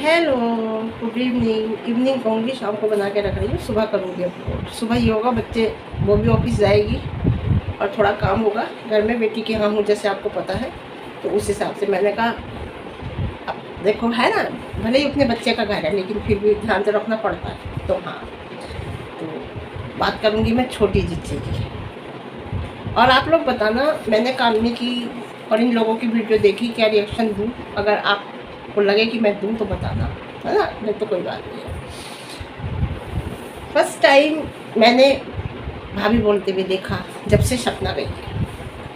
Hello, good evening. Evening कहूँगी, शाम को बना के रख रही हूँ, सुबह करूँगी अपलोड। सुबह ही होगा, बच्चे वो भी ऑफिस जाएगी और थोड़ा काम होगा घर में, बेटी के यहाँ हूँ जैसे आपको पता है, तो उस हिसाब से मैंने कहा अब देखो है ना, भले ही अपने बच्चे का घर है लेकिन फिर भी ध्यान तो रखना पड़ता है। तो हाँ, तो बात करूँगी मैं छोटी जिज्जी की। और आप लोग बताना, मैंने कामनी की और इन लोगों की वीडियो देखी, क्या रिएक्शन दूँ? अगर आपको लगे कि मैं दूँ तो बताना, है ना, नहीं तो कोई बात नहीं है। फर्स्ट टाइम मैंने भाभी बोलते हुए देखा जब से सपना गई है।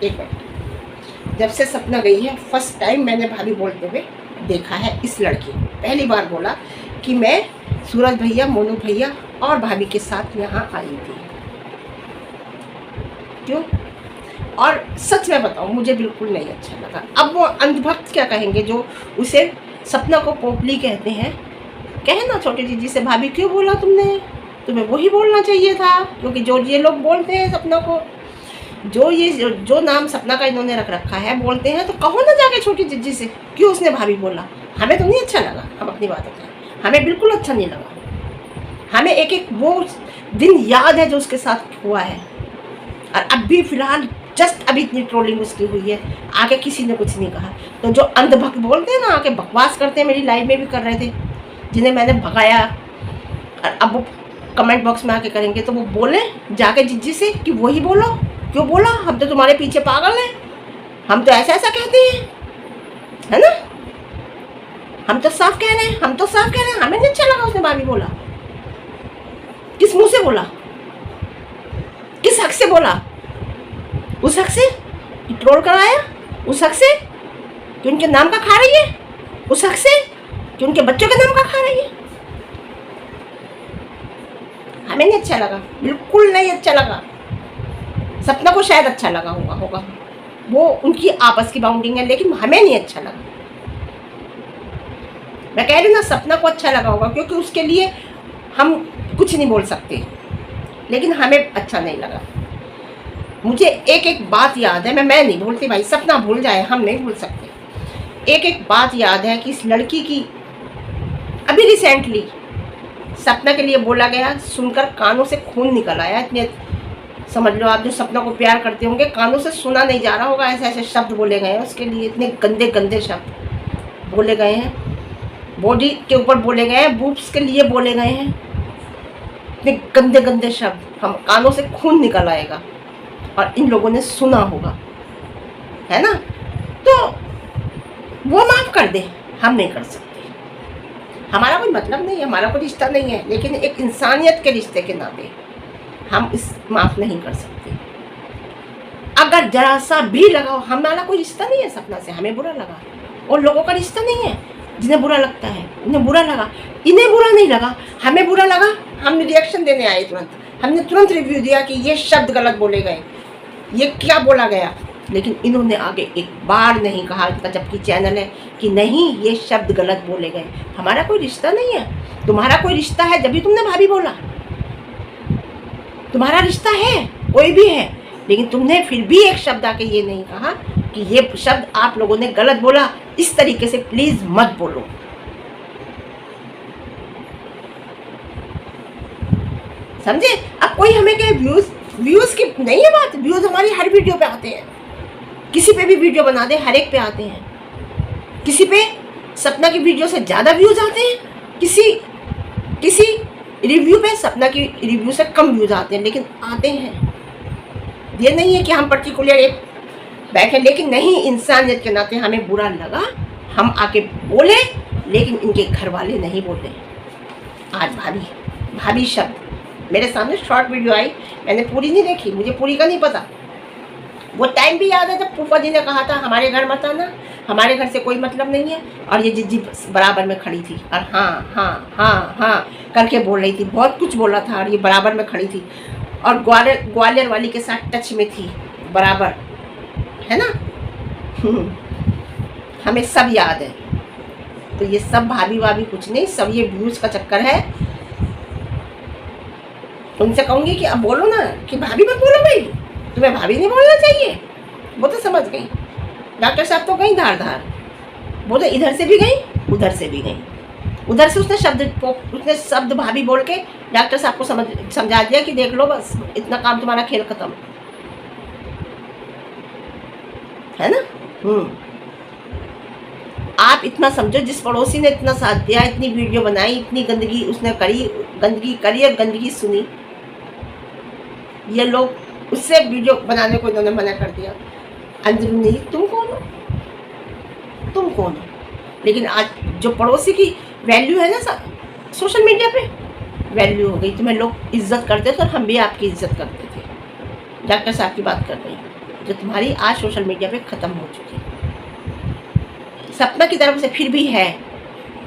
एक मिनट, जब से सपना गई है फर्स्ट टाइम मैंने भाभी बोलते हुए देखा है इस लड़की। पहली बार बोला कि मैं सूरज भैया, मोनू भैया और भाभी के साथ यहाँ आई थी। क्यों? और सच में बताऊँ, मुझे बिल्कुल नहीं अच्छा लगा। अब वो अंधभक्त क्या कहेंगे जो उसे सपना को पोपली कहते हैं। कहे ना छोटी जीजी से, भाभी क्यों बोला तुमने? तुम्हें वही बोलना चाहिए था, क्योंकि जो ये लोग बोलते हैं सपना को, जो नाम सपना का इन्होंने रख रखा है बोलते हैं, तो कहो ना जाके छोटी जीजी से क्यों उसने भाभी बोला। हमें तो नहीं अच्छा लगा, हम अपनी बात बताएं, हमें बिल्कुल अच्छा नहीं लगा। हमें एक एक वो दिन याद है जो उसके साथ हुआ है, और अब भी फिलहाल जस्ट अभी इतनी ट्रोलिंग उसकी हुई है, आके किसी ने कुछ नहीं कहा। तो जो अंधभक्त बोलते हैं ना, आके बकवास करते हैं, मेरी लाइफ में भी कर रहे थे, जिन्हें मैंने भगाया, और अब वो कमेंट बॉक्स में आके करेंगे, तो वो बोले जाके जिज्जी से कि वही बोलो, क्यों बोला? हम तो तुम्हारे पीछे पागल हैं, हम तो ऐसा ऐसा कहते हैं, है ना, हम तो साफ कह रहे हैं, हम तो साफ कह रहे हैं। हमें नहीं अच्छा लगा उसने भाभी बोला। किस मुंह से बोला? किस हक से बोला? उस हक से कि ट्रोल कराया? उस हक से कि उनके नाम का खा रही है? उस हक से कि उनके बच्चों के नाम का खा रही है? हमें नहीं अच्छा लगा, बिल्कुल नहीं अच्छा लगा। सपना को शायद अच्छा लगा होगा, वो उनकी आपस की बाउंडिंग है, लेकिन हमें नहीं अच्छा लगा। मैं कह रही ना, सपना को अच्छा लगा होगा क्योंकि उसके लिए हम कुछ नहीं बोल सकते, लेकिन हमें अच्छा नहीं लगा। मुझे एक एक बात याद है, मैं नहीं भूलती भाई, सपना भूल जाए, हम नहीं भूल सकते। एक एक बात याद है कि इस लड़की की अभी रिसेंटली सपना के लिए बोला गया, सुनकर कानों से खून निकल आया। इतने समझ लो आप, जो सपना को प्यार करते होंगे, कानों से सुना नहीं जा रहा होगा, ऐसे ऐसे शब्द बोले गए हैं उसके लिए, इतने गंदे गंदे शब्द बोले गए हैं, बॉडी के ऊपर बोले गए हैं, बूब्स के लिए बोले गए हैं, इतने गंदे गंदे शब्द, हम कानों से खून निकल आएगा और इन लोगों ने सुना होगा, है ना। तो वो माफ़ कर दे, हम नहीं कर सकते, हमारा कोई मतलब नहीं है, हमारा कोई रिश्ता नहीं है, लेकिन एक इंसानियत के रिश्ते के नाते हम इस माफ़ नहीं कर सकते। अगर जरा सा भी लगाओ, हमारा कोई रिश्ता नहीं है सपना से, हमें बुरा लगा, और लोगों का रिश्ता नहीं है जिन्हें बुरा लगता है, उन्हें बुरा लगा, इन्हें बुरा नहीं लगा, हमें बुरा लगा। हमने रिएक्शन देने आए तुरंत, हमने तुरंत रिव्यू दिया कि ये शब्द गलत बोले गए, ये क्या बोला गया, लेकिन इन्होंने आगे एक बार नहीं कहा, इनका जबकि चैनल है, कि नहीं ये शब्द गलत बोले गए। हमारा कोई रिश्ता नहीं है, तुम्हारा कोई रिश्ता है जब भी तुमने भाभी बोला, तुम्हारा रिश्ता है, कोई भी है, लेकिन तुमने फिर भी एक शब्द आके ये नहीं कहा कि ये शब्द आप लोगों ने गलत बोला, इस तरीके से प्लीज मत बोलो। समझे? अब कोई हमें कहे व्यूज की नहीं है बात, व्यूज हमारी हर वीडियो पे आते हैं, किसी पे भी वीडियो बना दे हर एक पे आते हैं, किसी पे सपना की वीडियो से ज़्यादा व्यूज आते हैं, किसी रिव्यू पे सपना की रिव्यू से कम व्यूज आते हैं, लेकिन आते हैं। ये नहीं है कि हम पर्टिकुलर एक बैठे, लेकिन नहीं, इंसानियत के नाते हमें बुरा लगा, हम आके बोले, लेकिन इनके घर वाले नहीं बोले। आज भाभी शब्द मेरे सामने शॉर्ट वीडियो आई, मैंने पूरी नहीं देखी, मुझे पूरी का नहीं पता। वो टाइम भी याद है जब फूफा जी ने कहा था हमारे घर मत आना, हमारे घर से कोई मतलब नहीं है, और ये जिज्जी बराबर में खड़ी थी और हाँ हाँ हाँ हाँ करके बोल रही थी, बहुत कुछ बोला था, और ये बराबर में खड़ी थी और ग्वालियर वाली के साथ टच में थी बराबर, है ना। हमें सब याद है। तो ये सब भाभी कुछ नहीं, सब ये व्यूज का चक्कर है। उनसे कहूँगी कि अब बोलो ना कि भाभी मत बोलो भाई, तुम्हें भाभी नहीं बोलना चाहिए। वो तो समझ गई, डॉक्टर साहब तो गई धार, वो तो इधर से भी गई उधर से भी गई, उधर से उसने शब्द भाभी बोल के डॉक्टर साहब को समझा दिया कि देख लो बस इतना काम, तुम्हारा खेल खत्म है ना। आप इतना समझो, जिस पड़ोसी ने इतना साथ दिया, इतनी वीडियो बनाई, इतनी गंदगी उसने गंदगी करी और गंदगी सुनी, ये लोग उससे वीडियो बनाने को इन्होंने मना कर दिया। अंदरूनी तुम कौन हो, तुम कौन हो। लेकिन आज जो पड़ोसी की वैल्यू है ना सोशल मीडिया पे, वैल्यू हो गई, तुम्हें लोग इज्जत करते थे और हम भी आपकी इज्जत करते थे। डॉक्टर साहब की बात कर रही हूँ, जो तुम्हारी आज सोशल मीडिया पे ख़त्म हो चुकी है। सपना की तरफ से फिर भी है,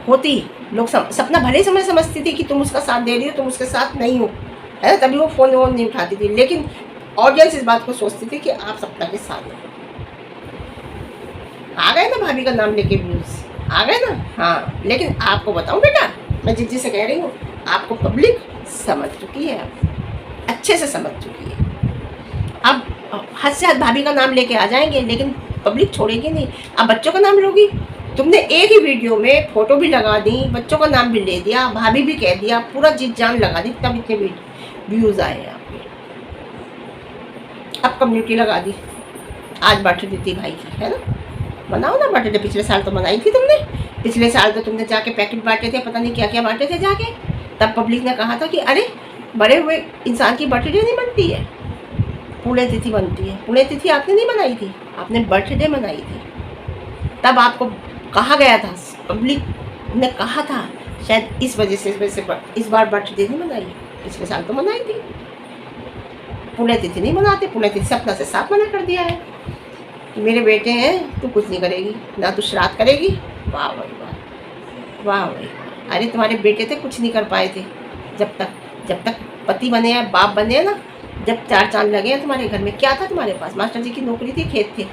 होती लोग सपना भले ही समझती थी कि तुम उसका साथ दे रही हो, तुम उसके साथ नहीं हो, है ना, तभी वो फ़ोन वोन नहीं उठाती थी। लेकिन ऑडियंस इस बात को सोचती थी कि आप सपना के साथ हो। आ गए ना भाभी का नाम लेके व्यूज़, आ गए ना। हाँ, लेकिन आपको बताऊं बेटा, मैं जिद्दी से कह रही हूँ, आपको पब्लिक समझ चुकी है, अच्छे से समझ चुकी है। अब हद से हद भाभी का नाम लेके आ जाएंगे, लेकिन पब्लिक छोड़ेगी नहीं। अब बच्चों का नाम लोगी, तुमने एक ही वीडियो में फ़ोटो भी लगा दी, बच्चों का नाम भी ले दिया, भाभी भी कह दिया, पूरा जीत जान लगा दी, तब इतने व्यूज़ आए हैं आपके। अब कम्युनिटी लगा दी, आज बर्थडे थी भाई की, है ना, बनाओ ना बर्थडे। पिछले साल तो मनाई थी तुमने, पिछले साल तो तुमने जाके पैकेट बांटे थे, पता नहीं क्या क्या बांटे थे जाके। तब पब्लिक ने कहा था कि अरे बड़े हुए इंसान की बर्थडे नहीं बनती है, पुण्यतिथि बनती है। पुण्यतिथि आपने नहीं मनाई थी, आपने बर्थडे मनाई थी। तब आपको कहा गया था, पब्लिक ने कहा था, शायद इस वजह से इस बार बर्थडे नहीं मनाई, पिछले साल तो मनाई थी। पुण्यतिथि नहीं मनाते, पुण्यतिथि सपना से साफ मना कर दिया है कि मेरे बेटे हैं, तू कुछ नहीं करेगी, ना तू श्राद्ध करेगी। वाह भाई वाह, वाह भाई। अरे तुम्हारे बेटे थे, कुछ नहीं कर पाए थे जब तक पति बने हैं, बाप बने हैं ना, जब 4 चांद लगे हैं तुम्हारे घर में। क्या था तुम्हारे पास? मास्टर जी की नौकरी थी, खेत थे।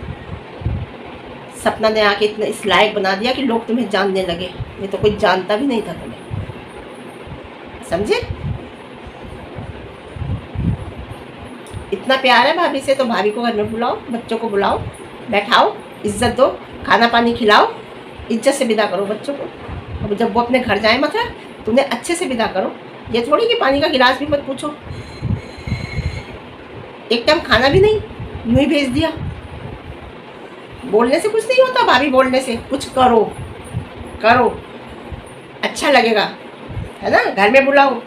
सपना ने आके इतना इस लायक बना दिया कि लोग तुम्हें जानने लगे, नहीं तो कोई जानता भी नहीं था तुम्हें, समझे। इतना प्यार है भाभी से तो भाभी को घर में बुलाओ, बच्चों को बुलाओ, बैठाओ, इज्जत दो, खाना पानी खिलाओ, इज्जत से विदा करो बच्चों को। अब जब वो अपने घर जाए मत, तुम्हें अच्छे से विदा करो। ये थोड़ी कि पानी का गिलास भी मत पूछो, एक टाइम खाना भी नहीं, यूं ही भेज दिया। बोलने से कुछ नहीं होता, भाभी बोलने से कुछ करो, अच्छा लगेगा, है ना। घर में बुलाओ।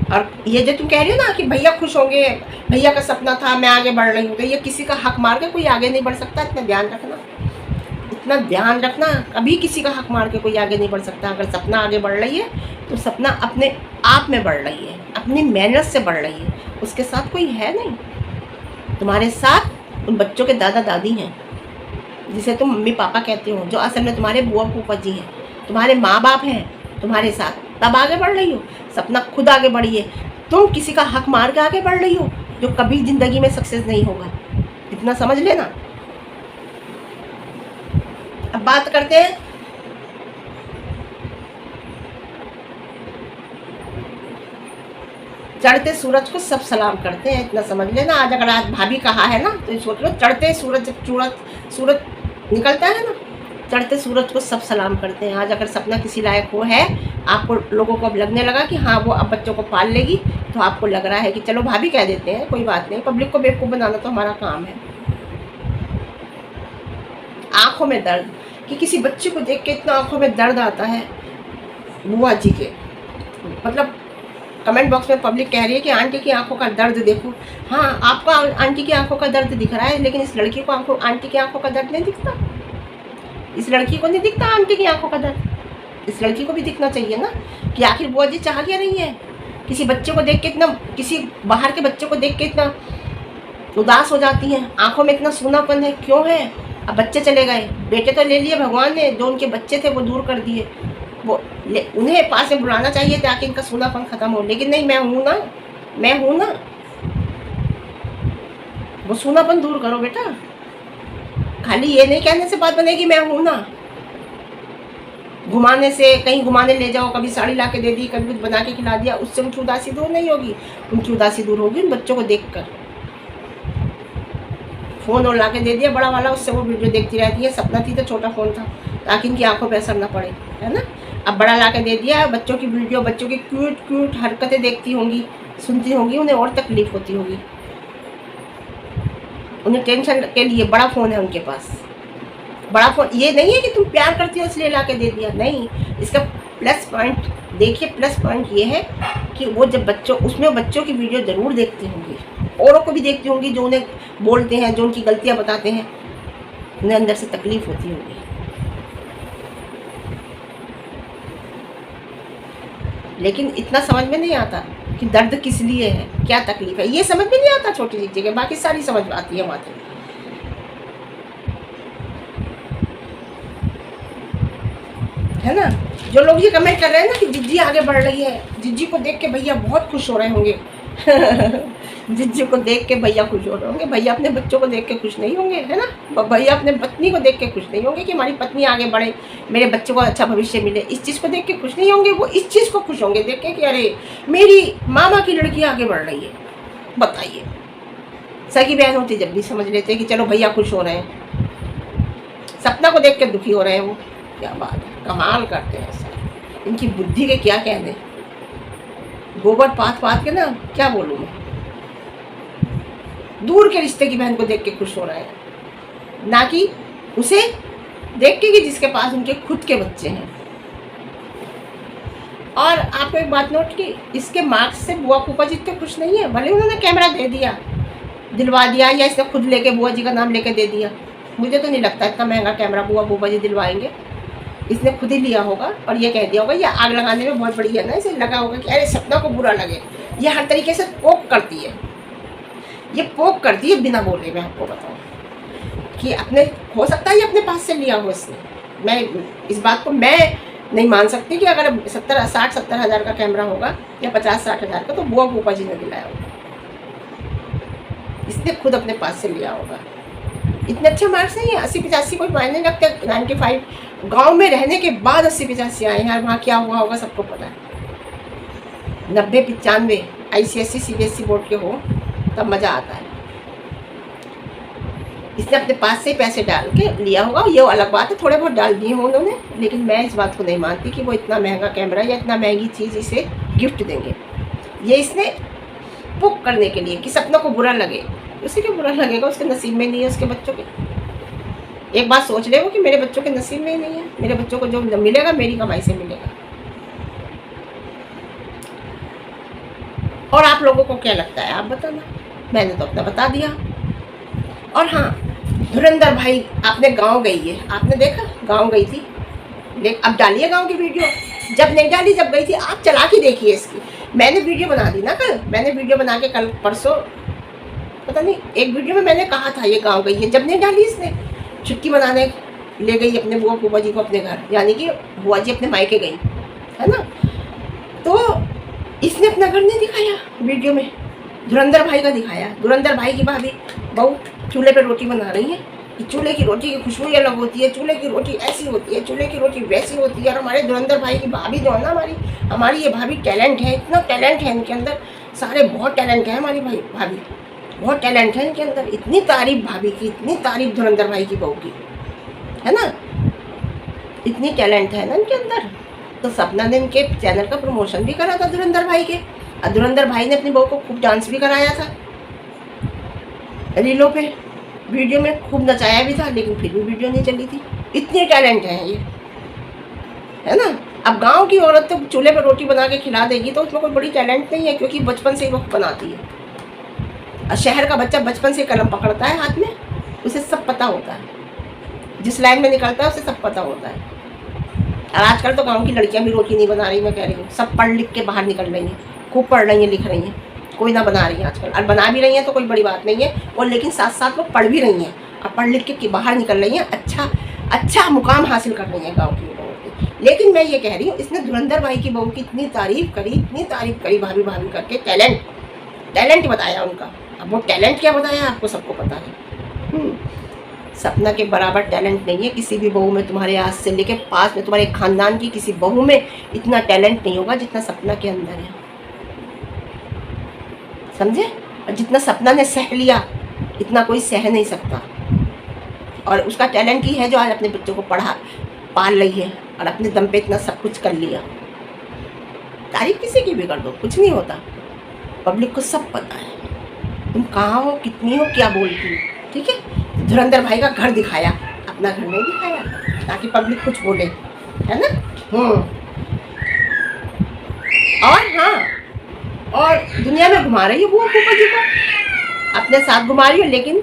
और ये जो तुम कह रही हो ना कि भैया खुश होंगे, भैया का सपना था, मैं आगे बढ़ रही हूँ, तो ये किसी का हक मार के कोई आगे नहीं बढ़ सकता। इतना ध्यान रखना, कभी किसी का हक मार के कोई आगे नहीं बढ़ सकता। अगर सपना आगे बढ़ रही है तो सपना अपने आप में बढ़ रही है, अपनी मेहनत से बढ़ रही है, उसके साथ कोई है नहीं। तुम्हारे साथ उन बच्चों के दादा दादी हैं, जिसे तुम मम्मी पापा कहते हो, जो असल में तुम्हारे बुआ फूफा जी हैं, तुम्हारे माँ बाप हैं तुम्हारे साथ, तब आगे बढ़ रही हो। सपना खुद आगे बढ़ी है, तुम किसी का हक मार के आगे बढ़ रही हो, जो कभी ज़िंदगी में सक्सेस नहीं होगा। इतना समझ लेना। अब बात करते हैं चढ़ते सूरज को सब सलाम करते हैं, इतना समझ लेना। आज अगर आज भाभी कहा है ना, तो सोच लो, चढ़ते सूरज, सूरज निकलता है ना, चढ़ते सूरज को सब सलाम करते हैं। आज अगर सपना किसी लायक हो है, आपको लोगों को अब लगने लगा कि हाँ वो अब बच्चों को पाल लेगी, तो आपको लग रहा है कि चलो भाभी कह देते हैं, कोई बात नहीं, पब्लिक को बेवकूफ़ बनाना तो हमारा काम है। आंखों में दर्द, कि किसी बच्चे को देख के इतना आंखों में दर्द आता है। बुआ जी के मतलब कमेंट बॉक्स में पब्लिक कह रही है कि आंटी की आंखों का दर्द देखो। हाँ, आपको आंटी की आंखों का दर्द दिख रहा है, लेकिन इस लड़की को आंटी की आंखों का दर्द नहीं दिखता। इस लड़की को नहीं दिखता आंटी की आंखों का दर्द। इस लड़की को भी दिखना चाहिए ना, कि आखिर बुआ जी चाह क्या रही है। किसी बच्चे को देख के इतना, किसी बाहर के बच्चे को देख के इतना उदास हो जाती हैं, आंखों में इतना सूनापन है, क्यों है। अब बच्चे चले गए, बेटे तो ले लिए भगवान ने, जो उनके बच्चे थे वो दूर कर दिए। वो उन्हें पास में बुलाना चाहिए ताकि इनका सूनापन ख़त्म हो, लेकिन नहीं, मैं हूँ ना, वो सूनापन दूर करो बेटा। खाली ये नहीं कहने से बात बनेगी मैं हूँ ना, घुमाने से, कहीं घुमाने ले जाओ, कभी साड़ी ला के दे दी, कभी कुछ बना के खिला दिया, उससे उनकी उदासी दूर नहीं होगी। उनकी उदासी दूर होगी उन बच्चों को देखकर। फ़ोन और ला के दे दिया बड़ा वाला, उससे वो वीडियो देखती रहती है। सपना थी तो छोटा फ़ोन था, ताकि इनकी आंखों पे असर ना पड़े, है ना। अब बड़ा ला के दे दिया, बच्चों की वीडियो, बच्चों की क्यूट क्यूट हरकतें देखती होंगी, सुनती होंगी, उन्हें और तकलीफ होती होगी। उन्हें टेंशन के लिए बड़ा फ़ोन है उनके पास। बड़ा फ़ोन ये नहीं है कि तुम प्यार करती हो इसलिए ला के दे दिया, नहीं। इसका प्लस पॉइंट देखिए, प्लस पॉइंट ये है कि वो जब उसमें बच्चों की वीडियो ज़रूर देखती होंगी, औरों को भी देखती होंगी जो उन्हें बोलते हैं, जो उनकी गलतियाँ बताते हैं, उन्हें अंदर से तकलीफ होती होगी। लेकिन इतना समझ में नहीं आता कि दर्द किस लिए है, क्या तकलीफ है, ये समझ में नहीं आता छोटी चीज़ के, बाकी सारी समझ में आती है बातें। है ना। जो लोग ये कमेंट कर रहे हैं ना कि जिज्जी आगे बढ़ रही है, जिज्जी को देख के भैया बहुत खुश हो रहे होंगे। जिज्जी को देख के भैया खुश हो रहे होंगे, भैया अपने बच्चों को देख के खुश नहीं होंगे, है ना। भैया अपने पत्नी को देख के खुश नहीं होंगे कि हमारी पत्नी आगे बढ़े, मेरे बच्चों को अच्छा भविष्य मिले, इस चीज़ को देख के खुश नहीं होंगे। वो इस चीज़ को खुश होंगे देख के कि अरे मेरी मामा की लड़की आगे बढ़ रही है। बताइए, सगी बहन होती जब भी समझ लेते कि चलो भैया खुश हो रहे हैं, सपना को देख के दुखी हो रहे हैं वो। क्या बात है, कमाल करते हैं सर, इनकी बुद्धि के क्या कहने। गोबर पात पात के ना क्या बोलूँ मैं, दूर के रिश्ते की बहन को देख के खुश हो रहे हैं, ना कि उसे देख के कि जिसके पास उनके खुद के बच्चे हैं। और आपको एक बात नोट की, इसके मार्क्स से बुआ फूफा जी इतने खुश नहीं है, भले उन्होंने कैमरा दे दिया, दिलवा दिया, या इसने खुद लेके बुआ जी का नाम लेके दे दिया। मुझे तो नहीं लगता इतना महंगा कैमरा बुआ फूफा जी दिलवाएंगे, इसने खुद ही लिया होगा और ये कह दिया होगा ये आग लगाने में बहुत बढ़िया है ना, इसे लगा होगा कि अरे सपना को बुरा लगे। ये हर तरीके से पोक करती है, ये पोक करती है बिना बोले। मैं आपको बताऊँ कि अपने हो सकता है ये अपने पास से लिया हो इसने, मैं इस बात को मैं नहीं मान सकती कि अगर 60-70 हज़ार का कैमरा होगा या 50-60 हज़ार का, तो बुआ फूफा जी ने दिलाया होगा, इसने खुद अपने पास से लिया होगा। इतने अच्छे मार्क्स नहीं है, 80-85 कोई मायने नहीं रखते। 95 गांव में रहने के बाद 80-85 आए हैं, वहाँ क्या हुआ होगा सबको पता है। 90-95 ICSE CBSE बोर्ड के हो तब मज़ा आता है। इसने अपने पास से पैसे डाल के लिया होगा, ये अलग बात है, थोड़े बहुत डाल दिए हों उन्होंने, लेकिन मैं इस बात को नहीं मानती कि वो इतना महंगा कैमरा या इतना महंगी चीज़ इसे गिफ्ट देंगे। ये इसने पुक करने के लिए कि सपनों को बुरा लगे, उसी को बुरा लगेगा, उसके नसीब में नहीं है, उसके बच्चों के। एक बात सोच ले वो कि मेरे बच्चों के नसीब में ही नहीं है, मेरे बच्चों को जो मिलेगा मेरी कमाई से मिलेगा। और आप लोगों को क्या लगता है आप बताना, मैंने तो अपना बता दिया। और हाँ, धुरंधर भाई आपने गांव गई है, आपने देखा गांव गई थी, अब डालिए गांव की वीडियो, जब नहीं डाली जब गई थी आप चला के देखिए इसकी। मैंने वीडियो बना दी ना कल, मैंने वीडियो बना के कल परसों पता नहीं एक वीडियो में मैंने कहा था ये गांव गई है, जब नहीं डाली इसने छुट्टी मनाने ले गई अपने बुआ फूफा जी को अपने घर, यानी कि बुआ जी अपने मायके गई, है ना। तो इसने अपना घर नहीं दिखाया वीडियो में, धुरंधर भाई का दिखाया। धुरंधर भाई की भाभी बहू चूल्हे पे रोटी बना रही है कि चूल्हे की रोटी की खुशबू अलग होती है, चूल्हे की रोटी ऐसी होती है, चूल्हे की रोटी वैसी होती है। और हमारे धुरंधर भाई की भाभी जो है ना, हमारी ये भाभी टैलेंट है, इतना टैलेंट है इनके अंदर, सारे बहुत टैलेंट है हमारी भाभी, बहुत टैलेंट है इनके अंदर। इतनी तारीफ भाभी की, इतनी तारीफ धुरंधर भाई की बहू की, है ना, इतनी टैलेंट है ना इनके अंदर। तो सपना ने इनके चैनल का प्रमोशन भी करा था धुरंधर भाई के, और धुरंधर भाई ने अपनी बहू को खूब डांस भी कराया था रीलों पे, वीडियो में खूब नचाया भी था, लेकिन फिर भी वीडियो नहीं चली थी। इतनी टैलेंट है ये, है ना। अब गांव की औरत तो चूल्हे पर रोटी बना के खिला देगी तो उसमें कोई बड़ी टैलेंट नहीं है, क्योंकि बचपन से ही वो बनाती है। और शहर का बच्चा बचपन से कलम पकड़ता है हाथ में, उसे सब पता होता है, जिस लाइन में निकलता है उसे सब पता होता है। और आजकल तो गांव की लड़कियां भी रोटी नहीं बना रही, मैं कह रही हूँ, सब पढ़ लिख के बाहर निकल रही हैं, खूब पढ़ रही हैं, लिख रही हैं, कोई ना बना रही है आजकल। और बना भी रही हैं तो कोई बड़ी बात नहीं है, और लेकिन साथ साथ वो पढ़ भी रही हैं और पढ़ लिख के बाहर निकल रही हैं, अच्छा मुकाम हासिल कर रही हैं गाँव की बहू की। लेकिन मैं ये कह रही हूँ, इसने धुरंधर भाई की बहू की इतनी तारीफ करी भाभी करके, टैलेंट बताया उनका। अब वो टैलेंट क्या बताया आपको सबको पता है। सपना के बराबर टैलेंट नहीं है किसी भी बहू में, तुम्हारे आज से लेके पास में तुम्हारे खानदान की किसी बहू में इतना टैलेंट नहीं होगा जितना सपना के अंदर है, समझे। और जितना सपना ने सह लिया इतना कोई सह नहीं सकता। और उसका टैलेंट ही है जो आज अपने बच्चों को पाल रही है और अपने दम पे इतना सब कुछ कर लिया। तारीफ किसी की भी कर दो, कुछ नहीं होता। पब्लिक को सब पता है तुम कहाँ हो, कितनी हो, क्या बोलती हो, ठीक है। धुरंधर भाई का घर दिखाया, अपना घर नहीं दिखाया, ताकि पब्लिक कुछ बोले, है ना। और हाँ, और दुनिया में घुमा रही है बुआ फूफा जी को, अपने साथ घुमा रही है, लेकिन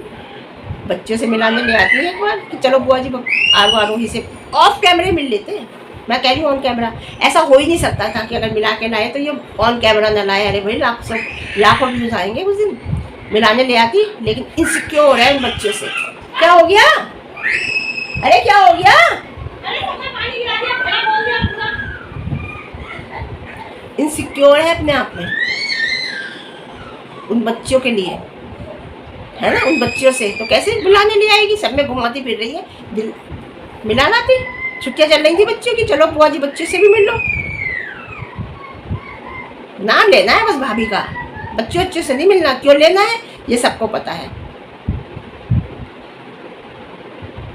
बच्चों से मिलाने ले आती है एक बार कि चलो बुआ जी आरो आरोही से ऑफ कैमरे मिल लेते हैं। मैं कह रही हूँ ऑन कैमरा ऐसा हो ही नहीं सकता था कि अगर मिला के लाए तो ये ऑन कैमरा ना लाए। अरे भाई लाखों व्यूज आएंगे उस दिन, मिलाने ले आती, लेकिन इनसिक्योर है उन बच्चों से। क्या हो गया? अरे क्या हो गया? इनसिक्योर है अपने आप में उन बच्चों के लिए, है ना। उन बच्चों से तो कैसे बुलाने ले आएगी? सब में घुमाती फिर रही है, दिल मिला लाती। छुट्टियां चल रही थी बच्चों की, चलो बुआ जी बच्चे से भी मिल लो। नाम लेना है बस भाभी का, बच्चों से नहीं मिलना। क्यों लेना है ये सबको पता है।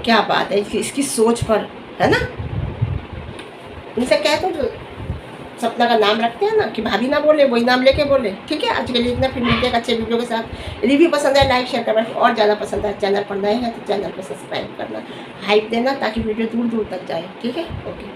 क्या बात है इसकी सोच पर, है ना। इनसे कह तो जो सपना का नाम रखते हैं ना कि भाभी ना बोले, वही नाम लेके बोले। ठीक है, आज के लिए इतना, फिर मिलते हैं अच्छे वीडियो के साथ। रिव्यू पसंद है लाइक शेयर करना, और ज़्यादा पसंद है चैनल पर नए हैं तो चैनल को सब्सक्राइब करना, हाइप देना ताकि वीडियो दूर दूर तक जाए। ठीक है, ओके।